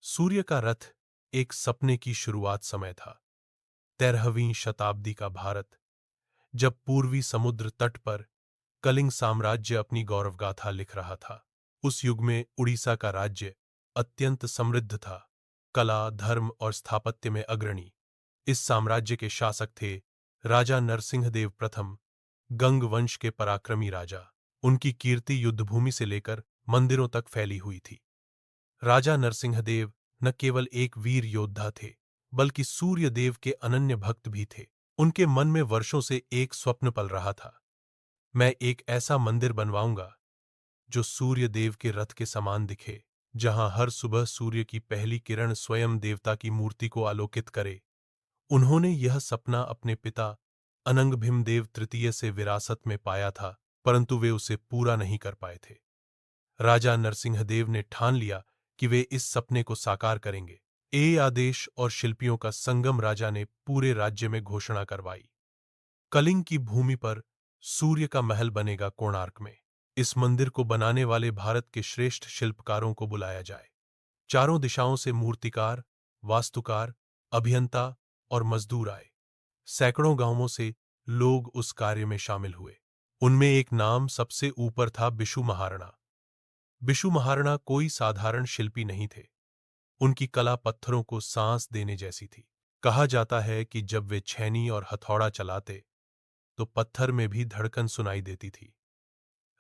सूर्य का रथ एक सपने की शुरुआत समय था। 13वीं शताब्दी का भारत, जब पूर्वी समुद्र तट पर कलिंग साम्राज्य अपनी गौरवगाथा लिख रहा था। उस युग में उड़ीसा का राज्य अत्यंत समृद्ध था, कला, धर्म और स्थापत्य में अग्रणी। इस साम्राज्य के शासक थे राजा नरसिंहदेव प्रथम, गंग वंश के पराक्रमी राजा। उनकी कीर्ति युद्धभूमि से लेकर मंदिरों तक फैली हुई थी। राजा नरसिंहदेव न केवल एक वीर योद्धा थे, बल्कि सूर्य देव के अनन्य भक्त भी थे। उनके मन में वर्षों से एक स्वप्न पल रहा था। मैं एक ऐसा मंदिर बनवाऊंगा जो सूर्य देव के रथ के समान दिखे, जहां हर सुबह सूर्य की पहली किरण स्वयं देवता की मूर्ति को आलोकित करे। उन्होंने यह सपना अपने पिता अनंग भीमदेव तृतीय से विरासत में पाया था, परंतु वे उसे पूरा नहीं कर पाए थे। राजा नरसिंहदेव ने ठान लिया कि वे इस सपने को साकार करेंगे। ए आदेश और शिल्पियों का संगम राजा ने पूरे राज्य में घोषणा करवाई। कलिंग की भूमि पर सूर्य का महल बनेगा कोणार्क में। इस मंदिर को बनाने वाले भारत के श्रेष्ठ शिल्पकारों को बुलाया जाए। चारों दिशाओं से मूर्तिकार, वास्तुकार, अभियंता और मजदूर आए। सैकड़ों गांवों से लोग उस कार्य में शामिल हुए। उनमें एक नाम सबसे ऊपर था, बिशु महाराणा। बिशु महाराणा कोई साधारण शिल्पी नहीं थे। उनकी कला पत्थरों को सांस देने जैसी थी। कहा जाता है कि जब वे छेनी और हथौड़ा चलाते तो पत्थर में भी धड़कन सुनाई देती थी।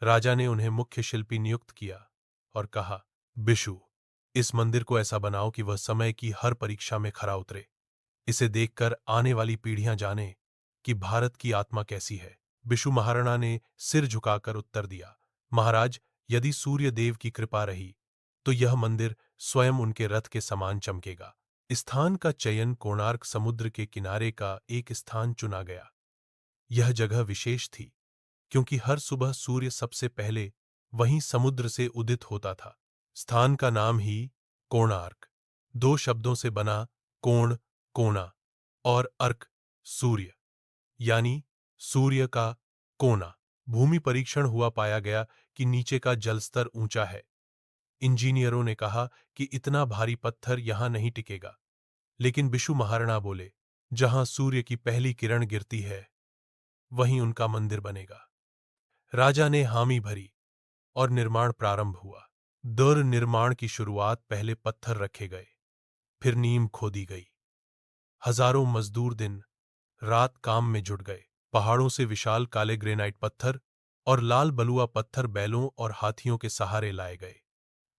राजा ने उन्हें मुख्य शिल्पी नियुक्त किया और कहा, बिशु, इस मंदिर को ऐसा बनाओ कि वह समय की हर परीक्षा में खरा उतरे। इसे देखकर आने वाली पीढ़ियां जाने कि भारत की आत्मा कैसी है। बिशु महाराणा ने सिर झुकाकर उत्तर दिया, महाराज, यदि सूर्य देव की कृपा रही तो यह मंदिर स्वयं उनके रथ के समान चमकेगा। स्थान का चयन कोणार्क समुद्र के किनारे का एक स्थान चुना गया। यह जगह विशेष थी क्योंकि हर सुबह सूर्य सबसे पहले वहीं समुद्र से उदित होता था। स्थान का नाम ही कोणार्क दो शब्दों से बना, कोण कोना और अर्क सूर्य, यानी सूर्य का कोना। भूमि परीक्षण हुआ, पाया गया कि नीचे का जलस्तर ऊंचा है। इंजीनियरों ने कहा कि इतना भारी पत्थर यहां नहीं टिकेगा, लेकिन बिशु महाराणा बोले, जहां सूर्य की पहली किरण गिरती है वहीं उनका मंदिर बनेगा। राजा ने हामी भरी और निर्माण प्रारंभ हुआ। दर निर्माण की शुरुआत पहले पत्थर रखे गए, फिर नींव खोदी गई। हजारों मजदूर दिन रात काम में जुट गए। पहाड़ों से विशाल काले ग्रेनाइट पत्थर और लाल बलुआ पत्थर बैलों और हाथियों के सहारे लाए गए।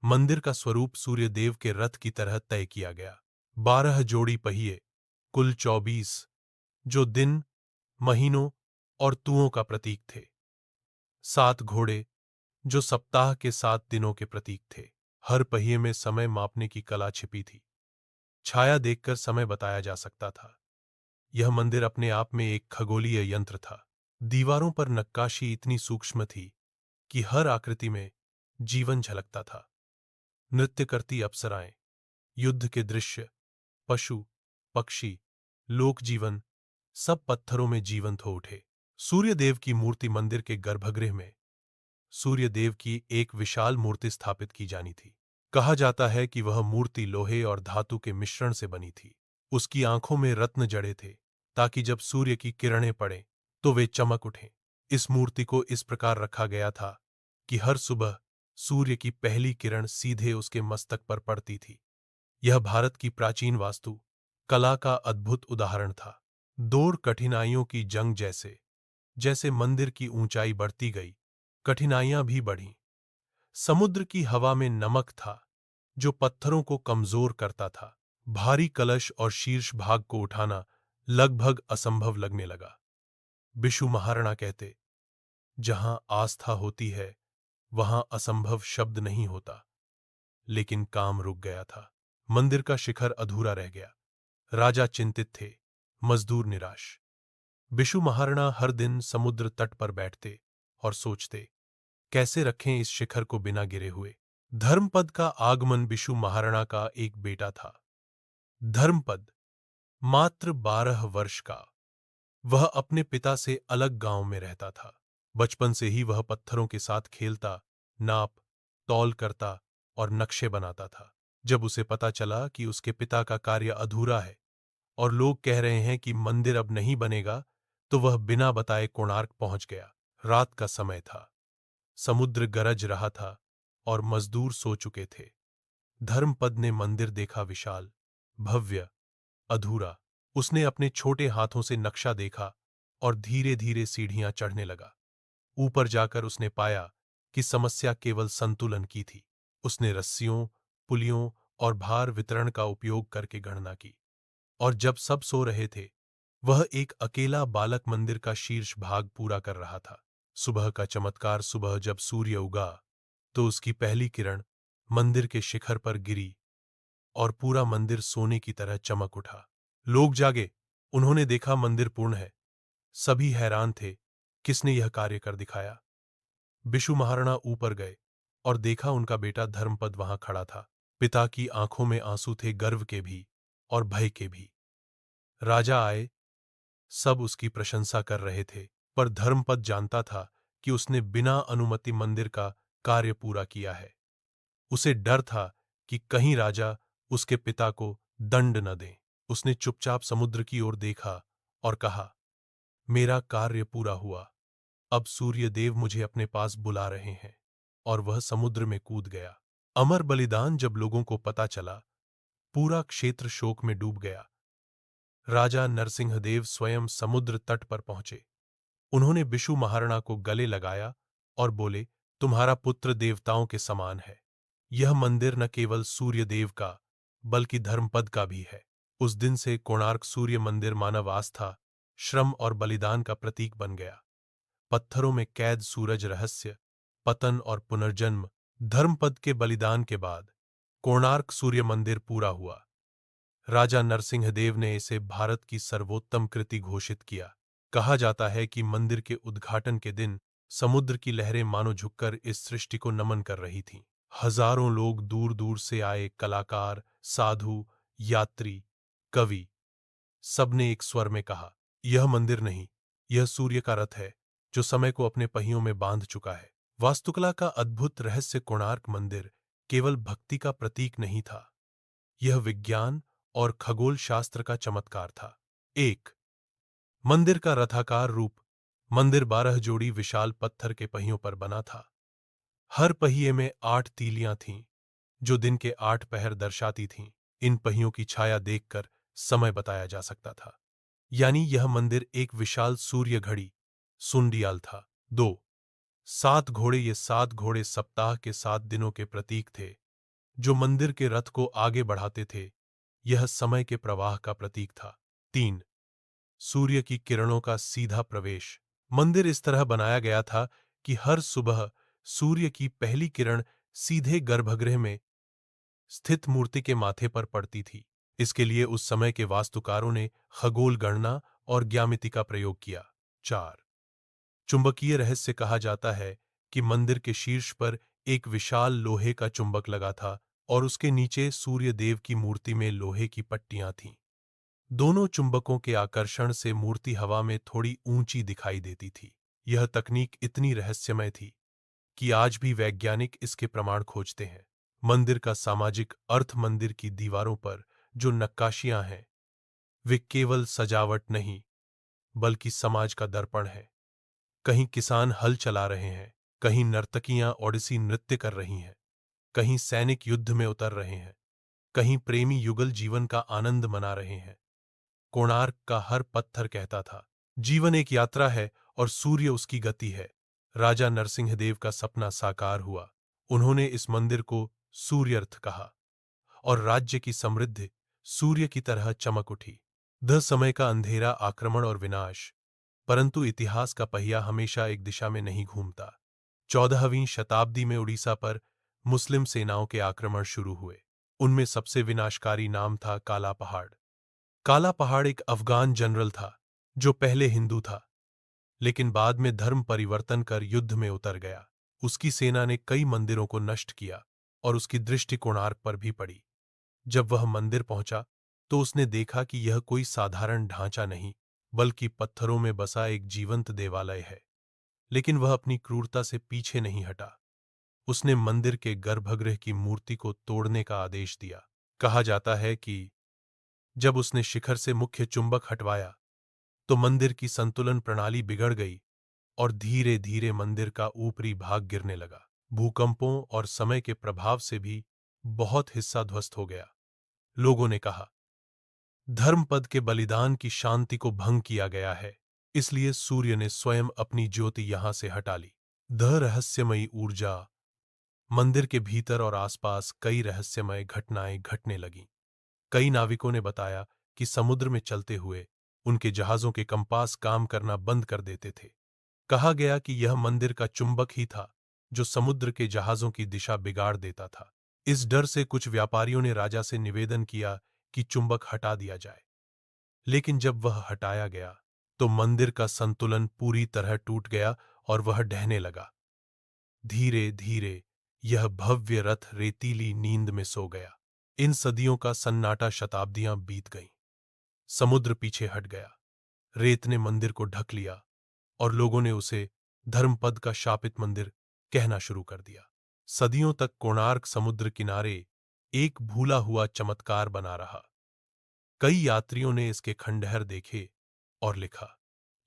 मंदिर का स्वरूप सूर्यदेव के रथ की तरह तय किया गया। 12 जोड़ी पहिए, कुल 24, जो दिन, महीनों और तुओं का प्रतीक थे। 7 घोड़े, जो सप्ताह के 7 दिनों के प्रतीक थे। हर पहिए में समय मापने की कला छिपी थी। छाया देखकर समय बताया जा सकता था। यह मंदिर अपने आप में एक खगोलीय यंत्र था। दीवारों पर नक्काशी इतनी सूक्ष्म थी कि हर आकृति में जीवन झलकता था। नृत्य करती अप्सराएं, युद्ध के दृश्य, पशु, पक्षी, लोक जीवन, सब पत्थरों में जीवंत हो उठे। सूर्यदेव की मूर्ति मंदिर के गर्भगृह में सूर्यदेव की एक विशाल मूर्ति स्थापित की जानी थी। कहा जाता है कि वह मूर्ति लोहे और धातु के मिश्रण से बनी थी। उसकी आंखों में रत्न जड़े थे ताकि जब सूर्य की किरणें पड़ें तो वे चमक उठें। इस मूर्ति को इस प्रकार रखा गया था कि हर सुबह सूर्य की पहली किरण सीधे उसके मस्तक पर पड़ती थी। यह भारत की प्राचीन वास्तु कला का अद्भुत उदाहरण था। दौर कठिनाइयों की जंग जैसे जैसे मंदिर की ऊंचाई बढ़ती गई, कठिनाइयां भी बढ़ीं। समुद्र की हवा में नमक था जो पत्थरों को कमजोर करता था। भारी कलश और शीर्ष भाग को उठाना लगभग असंभव लगने लगा। बिशु महाराणा कहते, जहां आस्था होती है वहां असंभव शब्द नहीं होता। लेकिन काम रुक गया था। मंदिर का शिखर अधूरा रह गया। राजा चिंतित थे, मजदूर निराश। बिशु महाराणा हर दिन समुद्र तट पर बैठते और सोचते, कैसे रखें इस शिखर को बिना गिरे हुए। धर्मपद का आगमन। बिशु महाराणा का एक बेटा था, धर्मपद, मात्र 12 वर्ष का। वह अपने पिता से अलग गांव में रहता था। बचपन से ही वह पत्थरों के साथ खेलता, नाप तौल करता और नक्शे बनाता था। जब उसे पता चला कि उसके पिता का कार्य अधूरा है और लोग कह रहे हैं कि मंदिर अब नहीं बनेगा, तो वह बिना बताए कोणार्क पहुंच गया। रात का समय था, समुद्र गरज रहा था और मजदूर सो चुके थे। धर्मपद ने मंदिर देखा, विशाल, भव्य, अधूरा। उसने अपने छोटे हाथों से नक्शा देखा और धीरे धीरे सीढ़ियां चढ़ने लगा। ऊपर जाकर उसने पाया कि समस्या केवल संतुलन की थी। उसने रस्सियों, पुलियों और भार वितरण का उपयोग करके गणना की, और जब सब सो रहे थे, वह एक अकेला बालक मंदिर का शीर्ष भाग पूरा कर रहा था। सुबह का चमत्कार। सुबह जब सूर्य उगा तो उसकी पहली किरण मंदिर के शिखर पर गिरी और पूरा मंदिर सोने की तरह चमक उठा। लोग जागे, उन्होंने देखा मंदिर पूर्ण है। सभी हैरान थे, किसने यह कार्य कर दिखाया। बिशु महाराणा ऊपर गए और देखा उनका बेटा धर्मपद वहां खड़ा था। पिता की आंखों में आंसू थे, गर्व के भी और भय के भी। राजा आए, सब उसकी प्रशंसा कर रहे थे, पर धर्मपद जानता था कि उसने बिना अनुमति मंदिर का कार्य पूरा किया है। उसे डर था कि कहीं राजा उसके पिता को दंड न दें। उसने चुपचाप समुद्र की ओर देखा और कहा, मेरा कार्य पूरा हुआ, अब सूर्यदेव मुझे अपने पास बुला रहे हैं। और वह समुद्र में कूद गया। अमर बलिदान। जब लोगों को पता चला, पूरा क्षेत्र शोक में डूब गया। राजा नरसिंहदेव स्वयं समुद्र तट पर पहुंचे। उन्होंने बिशु महाराणा को गले लगाया और बोले, तुम्हारा पुत्र देवताओं के समान है। यह मंदिर न केवल सूर्यदेव का बल्कि धर्मपद का भी है। उस दिन से कोणार्क सूर्य मंदिर मानव आस्था, श्रम और बलिदान का प्रतीक बन गया। पत्थरों में कैद सूरज, रहस्य, पतन और पुनर्जन्म। धर्मपद के बलिदान के बाद कोणार्क सूर्य मंदिर पूरा हुआ। राजा नरसिंहदेव ने इसे भारत की सर्वोत्तम कृति घोषित किया। कहा जाता है कि मंदिर के उद्घाटन के दिन समुद्र की लहरें मानो झुककर इस सृष्टि को नमन कर रही थीं। हजारों लोग दूर दूर से आए, कलाकार, साधु, यात्री, कवि, सबने एक स्वर में कहा, यह मंदिर नहीं, यह सूर्य का रथ है जो समय को अपने पहियों में बांध चुका है। वास्तुकला का अद्भुत रहस्य। कोणार्क मंदिर केवल भक्ति का प्रतीक नहीं था, यह विज्ञान और खगोल शास्त्र का चमत्कार था। एक, मंदिर का रथाकार रूप। मंदिर 12 जोड़ी विशाल पत्थर के पहियों पर बना था। हर पहिए में 8 तीलियां थीं, जो दिन के 8 पहर दर्शाती थीं। इन पहियों की छाया देखकर समय बताया जा सकता था, यानी यह मंदिर एक विशाल सूर्य घड़ी, सुंडियाल था। 2, 7 घोड़े। ये 7 घोड़े सप्ताह के 7 दिनों के प्रतीक थे, जो मंदिर के रथ को आगे बढ़ाते थे। यह समय के प्रवाह का प्रतीक था। 3, सूर्य की किरणों का सीधा प्रवेश। मंदिर इस तरह बनाया गया था कि हर सुबह सूर्य की पहली किरण सीधे गर्भगृह में स्थित मूर्ति के माथे पर पड़ती थी। इसके लिए उस समय के वास्तुकारों ने खगोल गणना और ज्यामिति का प्रयोग किया। 4, चुंबकीय रहस्य। कहा जाता है कि मंदिर के शीर्ष पर एक विशाल लोहे का चुंबक लगा था और उसके नीचे सूर्य देव की मूर्ति में लोहे की पट्टियां थीं। दोनों चुंबकों के आकर्षण से मूर्ति हवा में थोड़ी ऊंची दिखाई देती थी। यह तकनीक इतनी रहस्यमय थी कि आज भी वैज्ञानिक इसके प्रमाण खोजते हैं। मंदिर का सामाजिक अर्थ। मंदिर की दीवारों पर जो नक्काशियां हैं, वे केवल सजावट नहीं बल्कि समाज का दर्पण है। कहीं किसान हल चला रहे हैं, कहीं नर्तकियां ओडिसी नृत्य कर रही हैं, कहीं सैनिक युद्ध में उतर रहे हैं, कहीं प्रेमी युगल जीवन का आनंद मना रहे हैं। कोणार्क का हर पत्थर कहता था, जीवन एक यात्रा है और सूर्य उसकी गति है। राजा नरसिंहदेव का सपना साकार हुआ। उन्होंने इस मंदिर को सूर्यर्थ कहा और राज्य की समृद्धि सूर्य की तरह चमक उठी। द समय का अंधेरा, आक्रमण और विनाश। परंतु इतिहास का पहिया हमेशा एक दिशा में नहीं घूमता। 14वीं शताब्दी में उड़ीसा पर मुस्लिम सेनाओं के आक्रमण शुरू हुए। उनमें सबसे विनाशकारी नाम था काला पहाड़। काला पहाड़ एक अफगान जनरल था जो पहले हिंदू था, लेकिन बाद में धर्म परिवर्तन कर युद्ध में उतर गया। उसकी सेना ने कई मंदिरों को नष्ट किया और उसकी दृष्टि कोणार्क पर भी पड़ी। जब वह मंदिर पहुंचा तो उसने देखा कि यह कोई साधारण ढांचा नहीं बल्कि पत्थरों में बसा एक जीवंत देवालय है। लेकिन वह अपनी क्रूरता से पीछे नहीं हटा। उसने मंदिर के गर्भगृह की मूर्ति को तोड़ने का आदेश दिया। कहा जाता है कि जब उसने शिखर से मुख्य चुंबक हटवाया तो मंदिर की संतुलन प्रणाली बिगड़ गई और धीरे धीरे मंदिर का ऊपरी भाग गिरने लगा। भूकंपों और समय के प्रभाव से भी बहुत हिस्सा ध्वस्त हो गया। लोगों ने कहा, धर्मपद के बलिदान की शांति को भंग किया गया है, इसलिए सूर्य ने स्वयं अपनी ज्योति यहां से हटा ली। रहस्यमयी ऊर्जा। मंदिर के भीतर और आसपास कई रहस्यमय घटनाएं घटने लगीं। कई नाविकों ने बताया कि समुद्र में चलते हुए उनके जहाजों के कंपास काम करना बंद कर देते थे। कहा गया कि यह मंदिर का चुंबक ही था जो समुद्र के जहाजों की दिशा बिगाड़ देता था। इस डर से कुछ व्यापारियों ने राजा से निवेदन किया कि चुंबक हटा दिया जाए, लेकिन जब वह हटाया गया तो मंदिर का संतुलन पूरी तरह टूट गया और वह ढहने लगा। धीरे धीरे यह भव्य रथ रेतीली नींद में सो गया। इन सदियों का सन्नाटा शताब्दियां बीत गईं। समुद्र पीछे हट गया, रेत ने मंदिर को ढक लिया और लोगों ने उसे धर्मपद का शापित मंदिर कहना शुरू कर दिया। सदियों तक कोणार्क समुद्र किनारे एक भूला हुआ चमत्कार बना रहा। कई यात्रियों ने इसके खंडहर देखे और लिखा,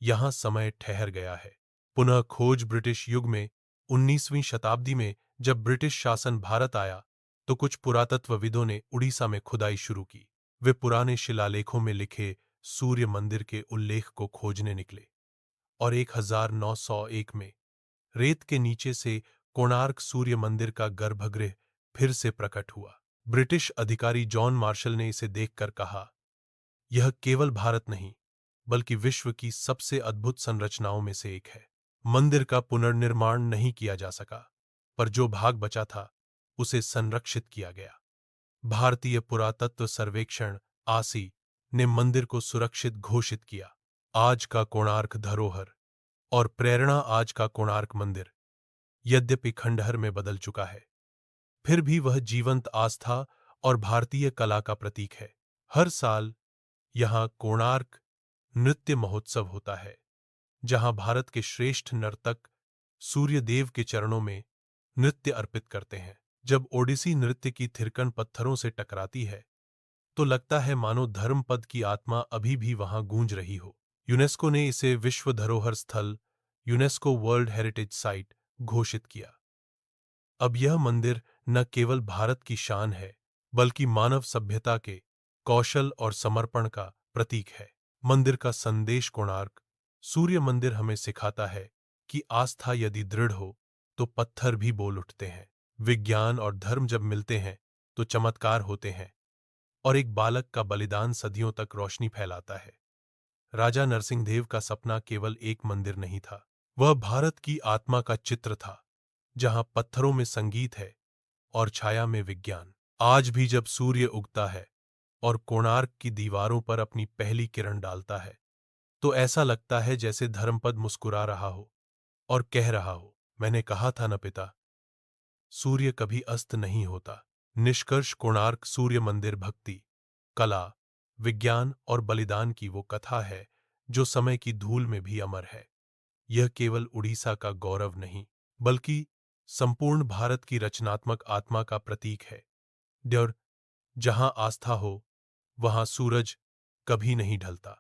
यहां समय ठहर गया है। पुनः खोज। ब्रिटिश युग में 19वीं शताब्दी में जब ब्रिटिश शासन भारत आया तो कुछ पुरातत्वविदों ने उड़ीसा में खुदाई शुरू की। वे पुराने शिलालेखों में लिखे सूर्य मंदिर के उल्लेख को खोजने निकले और 1901 में रेत के नीचे से कोणार्क सूर्य मंदिर का गर्भगृह फिर से प्रकट हुआ। ब्रिटिश अधिकारी जॉन मार्शल ने इसे देखकर कहा, यह केवल भारत नहीं बल्कि विश्व की सबसे अद्भुत संरचनाओं में से एक है। मंदिर का पुनर्निर्माण नहीं किया जा सका, पर जो भाग बचा था उसे संरक्षित किया गया। भारतीय पुरातत्व सर्वेक्षण आसी ने मंदिर को सुरक्षित घोषित किया। आज का कोणार्क धरोहर और प्रेरणा। आज का कोणार्क मंदिर यद्यपि खंडहर में बदल चुका है, फिर भी वह जीवंत आस्था और भारतीय कला का प्रतीक है। हर साल यहां कोणार्क नृत्य महोत्सव होता है, जहां भारत के श्रेष्ठ नर्तक सूर्यदेव के चरणों में नृत्य अर्पित करते हैं। जब ओडिसी नृत्य की थिरकन पत्थरों से टकराती है तो लगता है मानो धर्मपद की आत्मा अभी भी वहां गूंज रही हो। यूनेस्को ने इसे विश्व धरोहर स्थल यूनेस्को वर्ल्ड हेरिटेज साइट घोषित किया। अब यह मंदिर न केवल भारत की शान है बल्कि मानव सभ्यता के कौशल और समर्पण का प्रतीक है। मंदिर का संदेश। कोणार्क सूर्य मंदिर हमें सिखाता है कि आस्था यदि दृढ़ हो तो पत्थर भी बोल उठते हैं। विज्ञान और धर्म जब मिलते हैं तो चमत्कार होते हैं और एक बालक का बलिदान सदियों तक रोशनी फैलाता है। राजा नरसिंहदेव का सपना केवल एक मंदिर नहीं था, वह भारत की आत्मा का चित्र था, जहां पत्थरों में संगीत है और छाया में विज्ञान। आज भी जब सूर्य उगता है और कोणार्क की दीवारों पर अपनी पहली किरण डालता है तो ऐसा लगता है जैसे धर्मपद मुस्कुरा रहा हो और कह रहा हो, मैंने कहा था न पिता, सूर्य कभी अस्त नहीं होता। निष्कर्ष। कोणार्क सूर्य मंदिर भक्ति, कला, विज्ञान और बलिदान की वो कथा है जो समय की धूल में भी अमर है। यह केवल उड़ीसा का गौरव नहीं बल्कि संपूर्ण भारत की रचनात्मक आत्मा का प्रतीक है। और जहां आस्था हो वहां सूरज कभी नहीं ढलता।